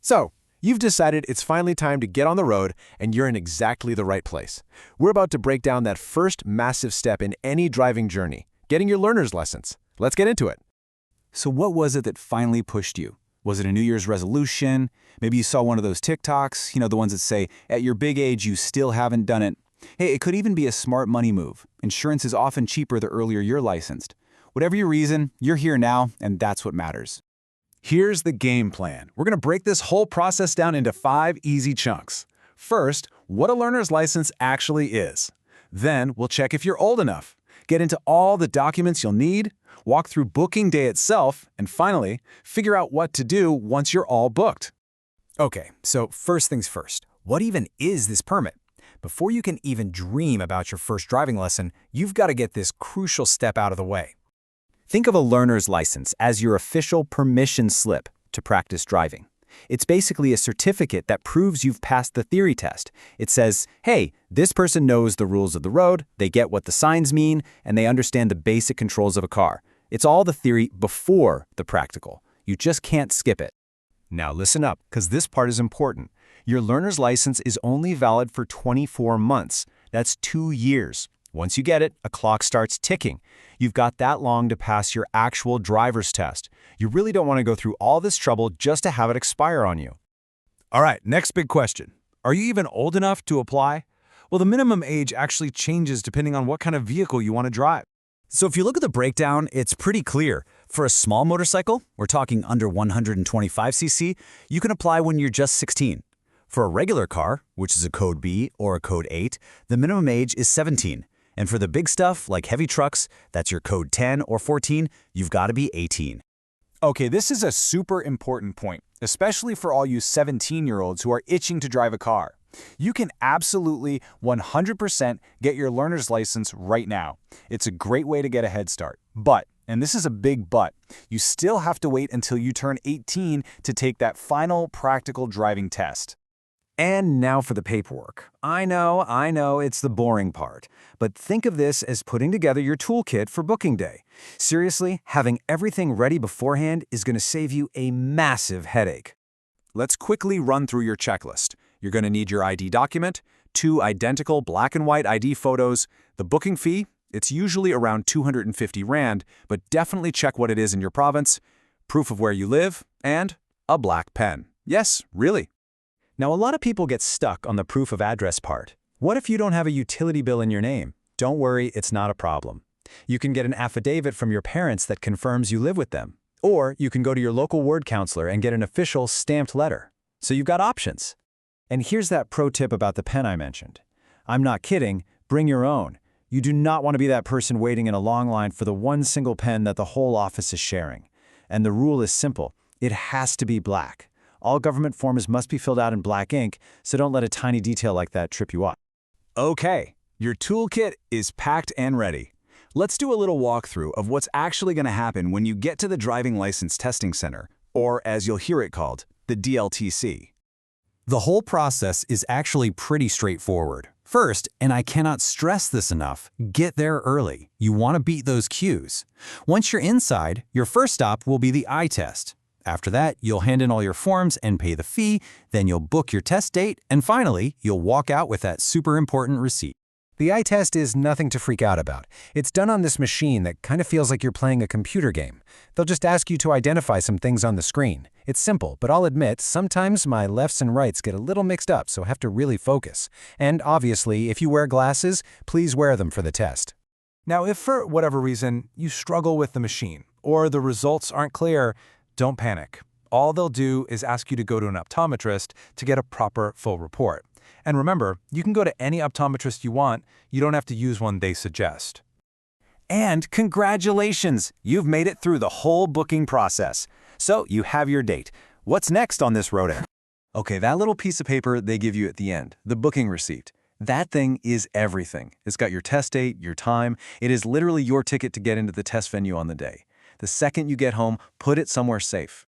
So, you've decided it's finally time to get on the road, and you're in exactly the right place. We're about to break down that first massive step in any driving journey, getting your learner's license. Let's get into it. So what was it that finally pushed you? Was it a New Year's resolution? Maybe you saw one of those TikToks, the ones that say, at your big age, you still haven't done it. Hey, it could even be a smart money move. Insurance is often cheaper the earlier you're licensed. Whatever your reason, you're here now, and that's what matters. Here's the game plan. We're going to break this whole process down into 5 easy chunks. First, what a learner's license actually is. Then, we'll check if you're old enough, get into all the documents you'll need, walk through booking day itself, and finally, figure out what to do once you're all booked. Okay, so first things first, what even is this permit? Before you can even dream about your first driving lesson, you've got to get this crucial step out of the way. Think of a learner's license as your official permission slip to practice driving. It's basically a certificate that proves you've passed the theory test. It says, hey, this person knows the rules of the road, they get what the signs mean, and they understand the basic controls of a car. It's all the theory before the practical. You just can't skip it. Now listen up, because this part is important. Your learner's license is only valid for 24 months. That's 2 years. Once you get it, a clock starts ticking. You've got that long to pass your actual driver's test. You really don't want to go through all this trouble just to have it expire on you. All right, next big question. Are you even old enough to apply? Well, the minimum age actually changes depending on what kind of vehicle you want to drive. So if you look at the breakdown, it's pretty clear. For a small motorcycle, we're talking under 125 cc, you can apply when you're just 16. For a regular car, which is a Code B or a Code 8, the minimum age is 17. And for the big stuff, like heavy trucks, that's your Code 10 or 14, you've got to be 18. Okay, this is a super important point, especially for all you 17-year-olds who are itching to drive a car. You can absolutely 100% get your learner's license right now. It's a great way to get a head start. But, and this is a big but, you still have to wait until you turn 18 to take that final practical driving test. And now for the paperwork. I know, it's the boring part. But think of this as putting together your toolkit for booking day. Seriously, having everything ready beforehand is going to save you a massive headache. Let's quickly run through your checklist. You're going to need your ID document, 2 identical black and white ID photos, the booking fee, it's usually around 250 Rand, but definitely check what it is in your province, proof of where you live, and a black pen. Yes, really. Now, a lot of people get stuck on the proof of address part. What if you don't have a utility bill in your name? Don't worry, it's not a problem. You can get an affidavit from your parents that confirms you live with them. Or you can go to your local ward counselor and get an official stamped letter. So you've got options. And here's that pro tip about the pen I mentioned. I'm not kidding, bring your own. You do not want to be that person waiting in a long line for the one single pen that the whole office is sharing. And the rule is simple, it has to be black. All government forms must be filled out in black ink, so don't let a tiny detail like that trip you up. Okay, your toolkit is packed and ready. Let's do a little walkthrough of what's actually going to happen when you get to the Driving License Testing Center, or as you'll hear it called, the DLTC. The whole process is actually pretty straightforward. First, and I cannot stress this enough, get there early. You want to beat those queues. Once you're inside, your first stop will be the eye test. After that, you'll hand in all your forms and pay the fee, then you'll book your test date, and finally, you'll walk out with that super important receipt. The eye test is nothing to freak out about. It's done on this machine that kind of feels like you're playing a computer game. They'll just ask you to identify some things on the screen. It's simple, but I'll admit, sometimes my lefts and rights get a little mixed up, so I have to really focus. And obviously, if you wear glasses, please wear them for the test. Now, if for whatever reason you struggle with the machine, or the results aren't clear, don't panic. All they'll do is ask you to go to an optometrist to get a proper full report. And remember, you can go to any optometrist you want. You don't have to use one they suggest. And congratulations! You've made it through the whole booking process. So you have your date. What's next on this road? Okay, that little piece of paper they give you at the end, the booking receipt. That thing is everything. It's got your test date, your time. It is literally your ticket to get into the test venue on the day. The second you get home, put it somewhere safe.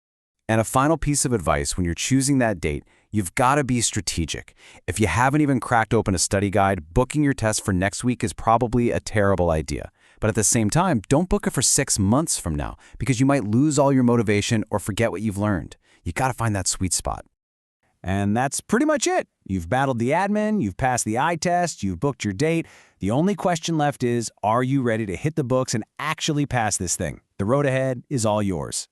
And a final piece of advice when you're choosing that date, you've got to be strategic. If you haven't even cracked open a study guide, booking your test for next week is probably a terrible idea. But at the same time, don't book it for 6 months from now because you might lose all your motivation or forget what you've learned. You got to find that sweet spot. And that's pretty much it. You've battled the admin, you've passed the eye test, you've booked your date. The only question left is, are you ready to hit the books and actually pass this thing? The road ahead is all yours.